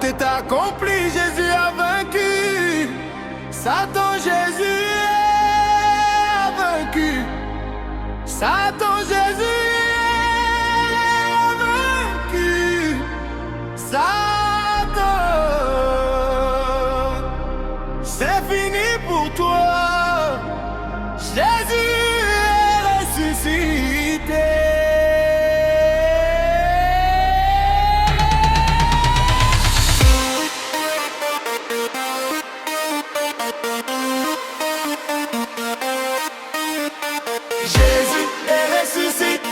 est accompli, Jésus a vaincu. Satan, Jésus a vaincu. Satan, Jésus a vaincu. Satan, c'est fini pour toi. Jésus est ressuscité. Jésus est ressuscité.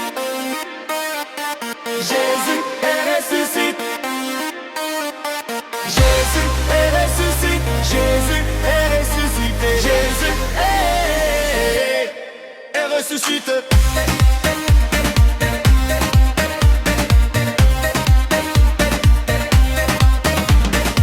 Jésus est ressuscité. Jésus est ressuscité. Jésus est ressuscité. Jésus est ressuscité.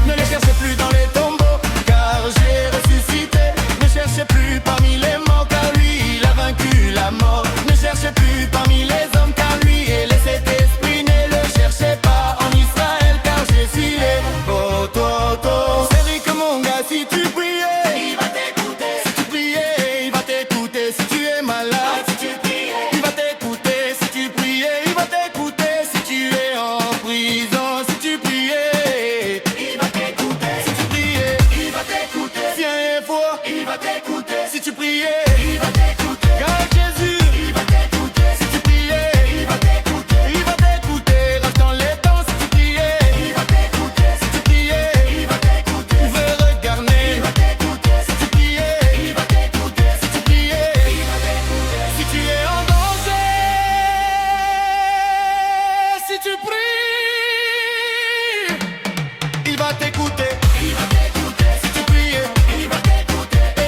Ne le cherchez plus dans les tombeaux, car j'ai ressuscité. Ne cherchez plus parmi les morts, car lui il a vaincu la mort. Ne cherchez plus parmi les hommes, car lui il est cet esprit. Ne le cherchez pas en Israël, car Jésus est Bototo. C'est vrai que mon gars, si tu priais, il va t'écouter. Si tu priais, il va t'écouter. Si tu es malade, si tu priais, il va t'écouter. Si tu priais, il va t'écouter. Si tu es en prison, si tu priais, il va t'écouter. Si tu priais, il va t'écouter. Viens et vois, il va t'écouter. Si tu priais, il va t'écouter. Car Jésus, il va t'écouter. Si tu priais, il va t'écouter. Il va t'écouter. Reste dans les temps, si tu priais, il va t'écouter. Si tu priais, il va t'écouter. Il veut regarder, il va t'écouter. Si tu priais, il va t'écouter. Si tu priais, il va t'écouter. Si tu es en danger, si tu pries, il va t'écouter. Il va t'écouter. Si tu priais, il va t'écouter. Et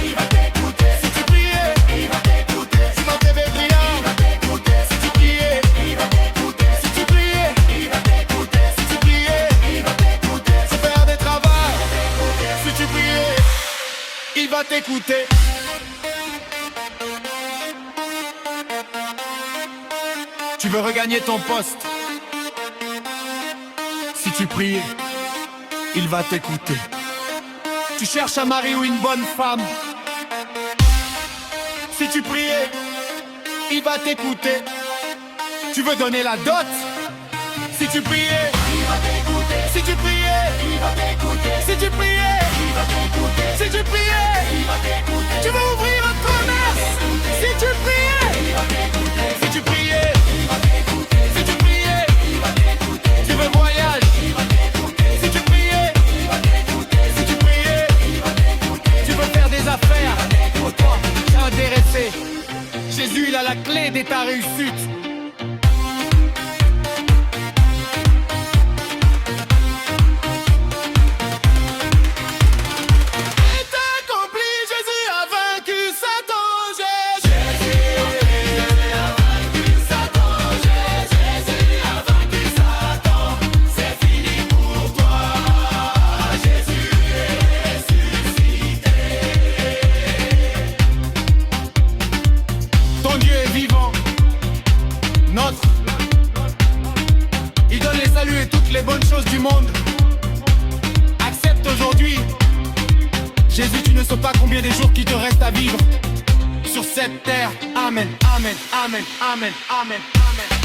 il va t'écouter. Si tu priais, il va t'écouter. Si mon TV brillant, il va t'écouter. Si tu priais, il va t'écouter. Si tu priais, il va t'écouter. Si tu priais, il va t'écouter. Si faire des travaux, si tu priais, il va t'écouter. Tu veux regagner ton poste? Si tu priais, il va t'écouter. Tu cherches un mari ou une bonne femme? Si tu priais, il va t'écouter. Tu veux donner la dot? Si tu priais, il va t'écouter. Si tu priais, il va t'écouter. Si tu priais, il va t'écouter. Si tu priais, il va t'écouter. Tu veux ouvrir un commerce? Si tu priais, il va t'écouter. Si tu priais, il va t'écouter. Si tu priais, il va t'écouter. Tu veux voyage? Il va t'écouter. Si tu priais, il va t'écouter. Si tu priais, il va t'écouter. Tu veux faire des affaires? Il va t'écouter. T'es intéressé? Jésus, il a la clé de ta réussite. C'est accompli, Jésus a vaincu Satan. Jésus a vaincu Satan. Jésus a vaincu Satan. C'est fini pour toi. Jésus est ressuscité. Ton Dieu est vivant, notre. Il donne les saluts et toutes les bonnes choses du monde. Accepte aujourd'hui. Jésus, tu ne sais pas combien des jours qui te restent à vivre sur cette terre. Amen, amen, amen, amen, amen, amen.